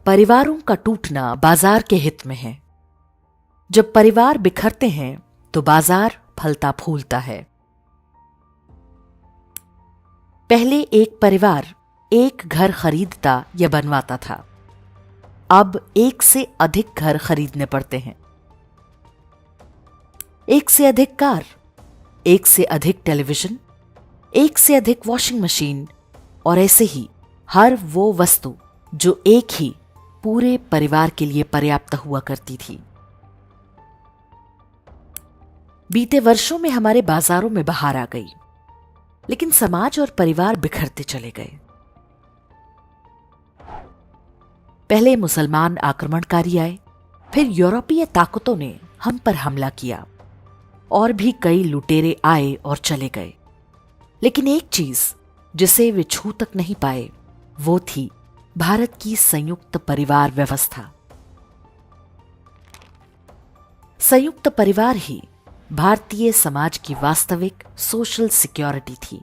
परिवारों का टूटना बाजार के हित में है। जब परिवार बिखरते हैं तो बाजार फलता फूलता है। पहले एक परिवार एक घर खरीदता या बनवाता था, अब एक से अधिक घर खरीदने पड़ते हैं। एक से अधिक कार, एक से अधिक टेलीविजन, एक से अधिक वॉशिंग मशीन और ऐसे ही हर वो वस्तु जो एक ही पूरे परिवार के लिए पर्याप्त हुआ करती थी। बीते वर्षों में हमारे बाजारों में बहार आ गई, लेकिन समाज और परिवार बिखरते चले गए। पहले मुसलमान आक्रमणकारी आए, फिर यूरोपीय ताकतों ने हम पर हमला किया और भी कई लुटेरे आए और चले गए। लेकिन एक चीज जिसे वे छू तक नहीं पाए वो थी भारत की संयुक्त परिवार व्यवस्था। संयुक्त परिवार ही भारतीय समाज की वास्तविक सोशल सिक्योरिटी थी।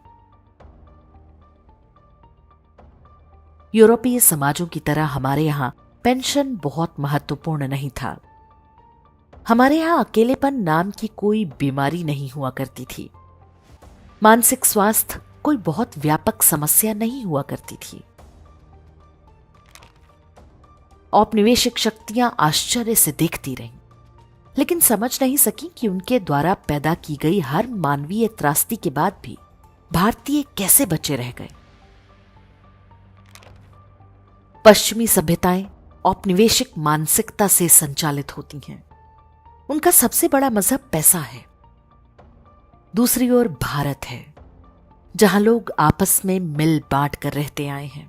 यूरोपीय समाजों की तरह हमारे यहां पेंशन बहुत महत्वपूर्ण नहीं था। हमारे यहां अकेलेपन नाम की कोई बीमारी नहीं हुआ करती थी। मानसिक स्वास्थ्य कोई बहुत व्यापक समस्या नहीं हुआ करती थी। औपनिवेशिक शक्तियां आश्चर्य से देखती रहीं, लेकिन समझ नहीं सकी कि उनके द्वारा पैदा की गई हर मानवीय त्रासदी के बाद भी भारतीय कैसे बचे रह गए। पश्चिमी सभ्यताएं औपनिवेशिक मानसिकता से संचालित होती हैं। उनका सबसे बड़ा मजहब पैसा है। दूसरी ओर भारत है, जहां लोग आपस में मिल बांट कर रहते आए हैं।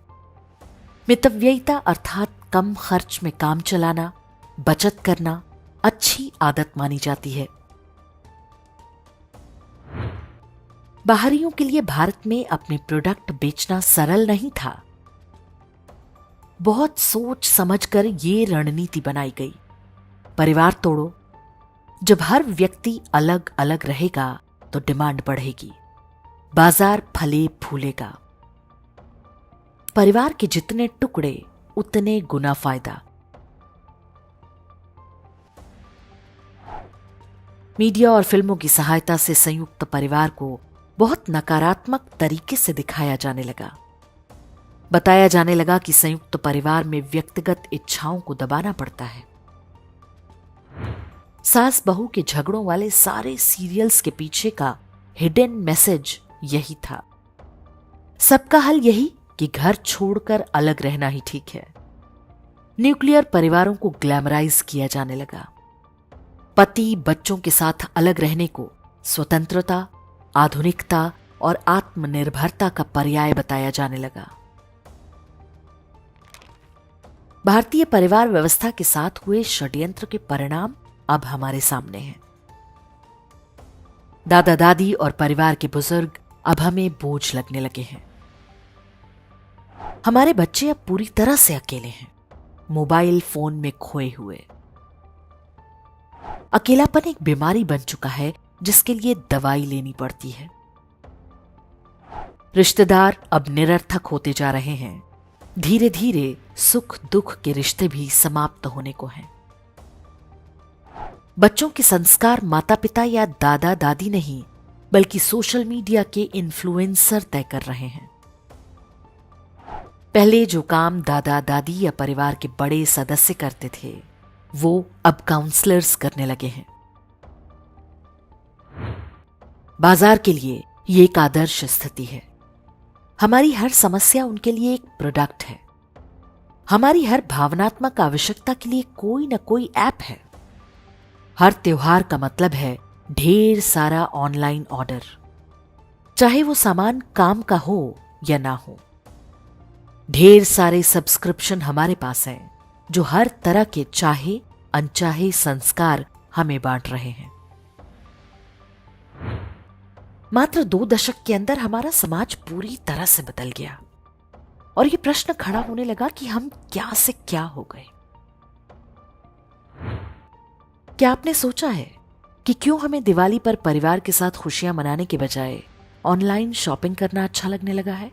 मितव्ययिता अर्थात कम खर्च में काम चलाना, बचत करना अच्छी आदत मानी जाती है। बाहरियों के लिए भारत में अपने प्रोडक्ट बेचना सरल नहीं था। बहुत सोच समझकर ये रणनीति बनाई गई, परिवार तोड़ो। जब हर व्यक्ति अलग अलग रहेगा तो डिमांड बढ़ेगी, बाजार फले फूलेगा। परिवार के जितने टुकड़े उतने गुना फायदा। मीडिया और फिल्मों की सहायता से संयुक्त परिवार को बहुत नकारात्मक तरीके से दिखाया जाने लगा। बताया जाने लगा कि संयुक्त परिवार में व्यक्तिगत इच्छाओं को दबाना पड़ता है। सास बहू के झगड़ों वाले सारे सीरियल्स के पीछे का हिडन मैसेज यही था। सबका हल यही कि घर छोड़कर अलग रहना ही ठीक है। न्यूक्लियर परिवारों को ग्लैमराइज किया जाने लगा। पति बच्चों के साथ अलग रहने को स्वतंत्रता, आधुनिकता और आत्मनिर्भरता का पर्याय बताया जाने लगा। भारतीय परिवार व्यवस्था के साथ हुए षड्यंत्र के परिणाम अब हमारे सामने हैं। दादा दादी और परिवार के बुजुर्ग अब हमें बोझ लगने लगे हैं। हमारे बच्चे अब पूरी तरह से अकेले हैं, मोबाइल फोन में खोए हुए। अकेलापन एक बीमारी बन चुका है जिसके लिए दवाई लेनी पड़ती है। रिश्तेदार अब निरर्थक होते जा रहे हैं। धीरे धीरे सुख दुख के रिश्ते भी समाप्त होने को हैं। बच्चों के संस्कार माता पिता या दादा दादी नहीं, बल्कि सोशल मीडिया के इन्फ्लुएंसर तय कर रहे हैं। पहले जो काम दादा दादी या परिवार के बड़े सदस्य करते थे, वो अब काउंसलर्स करने लगे हैं। बाजार के लिए ये एक आदर्श स्थिति है। हमारी हर समस्या उनके लिए एक प्रोडक्ट है। हमारी हर भावनात्मक आवश्यकता के लिए कोई न कोई ऐप है। हर त्योहार का मतलब है ढेर सारा ऑनलाइन ऑर्डर, चाहे वो सामान काम का हो या ना हो। ढेर सारे सब्सक्रिप्शन हमारे पास हैं जो हर तरह के चाहे अनचाहे संस्कार हमें बांट रहे हैं। मात्र 2 दशक के अंदर हमारा समाज पूरी तरह से बदल गया और ये प्रश्न खड़ा होने लगा कि हम क्या से क्या हो गए। क्या आपने सोचा है कि क्यों हमें दिवाली पर परिवार के साथ खुशियां मनाने के बजाय ऑनलाइन शॉपिंग करना अच्छा लगने लगा है?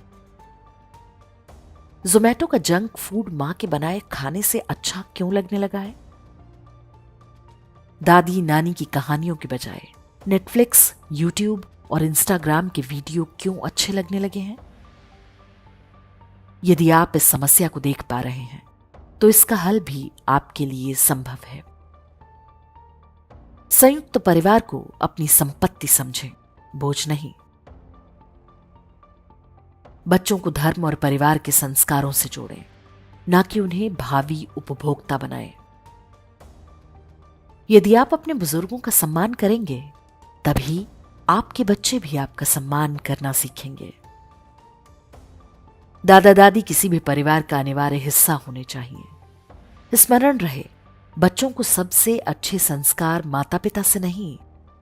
जोमेटो का जंक फूड मां के बनाए खाने से अच्छा क्यों लगने लगा है? दादी नानी की कहानियों के बजाय नेटफ्लिक्स, यूट्यूब और इंस्टाग्राम के वीडियो क्यों अच्छे लगने लगे हैं? यदि आप इस समस्या को देख पा रहे हैं तो इसका हल भी आपके लिए संभव है। संयुक्त परिवार को अपनी संपत्ति समझें, बोझ नहीं। बच्चों को धर्म और परिवार के संस्कारों से जोड़ें, ना कि उन्हें भावी उपभोक्ता बनाएं। यदि आप अपने बुजुर्गों का सम्मान करेंगे, तभी आपके बच्चे भी आपका सम्मान करना सीखेंगे। दादा दादी किसी भी परिवार का अनिवार्य हिस्सा होने चाहिए। स्मरण रहे, बच्चों को सबसे अच्छे संस्कार माता पिता से नहीं,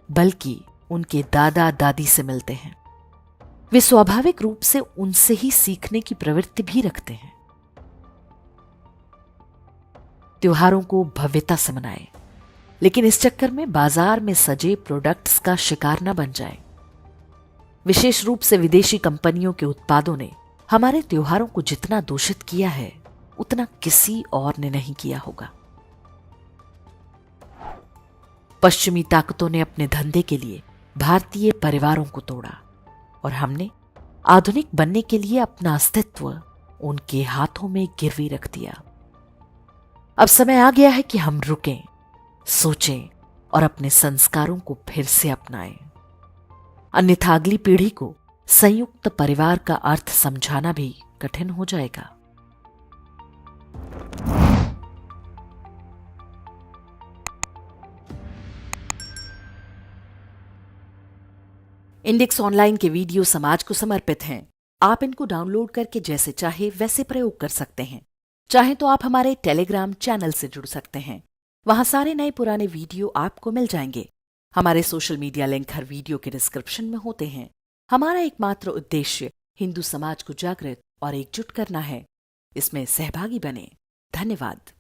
बल्कि उनके दादा दादी से मिलते हैं। वे स्वाभाविक रूप से उनसे ही सीखने की प्रवृत्ति भी रखते हैं। त्योहारों को भव्यता से मनाएं, लेकिन इस चक्कर में बाजार में सजे प्रोडक्ट्स का शिकार न बन जाएं। विशेष रूप से विदेशी कंपनियों के उत्पादों ने हमारे त्योहारों को जितना दूषित किया है, उतना किसी और ने नहीं किया होगा। पश्चिमी ताकतों ने अपने धंधे के लिए भारतीय परिवारों को तोड़ा और हमने आधुनिक बनने के लिए अपना अस्तित्व उनके हाथों में गिरवी रख दिया। अब समय आ गया है कि हम रुकें, सोचें और अपने संस्कारों को फिर से अपनाएं। अन्यथा अगली पीढ़ी को संयुक्त परिवार का अर्थ समझाना भी कठिन हो जाएगा। इंडेक्स ऑनलाइन के वीडियो समाज को समर्पित हैं। आप इनको डाउनलोड करके जैसे चाहे वैसे प्रयोग कर सकते हैं। चाहे तो आप हमारे टेलीग्राम चैनल से जुड़ सकते हैं। वहां सारे नए पुराने वीडियो आपको मिल जाएंगे। हमारे सोशल मीडिया लिंक हर वीडियो के डिस्क्रिप्शन में होते हैं। हमारा एकमात्र उद्देश्य हिंदू समाज को जागृत और एकजुट करना है। इसमें सहभागी बने। धन्यवाद।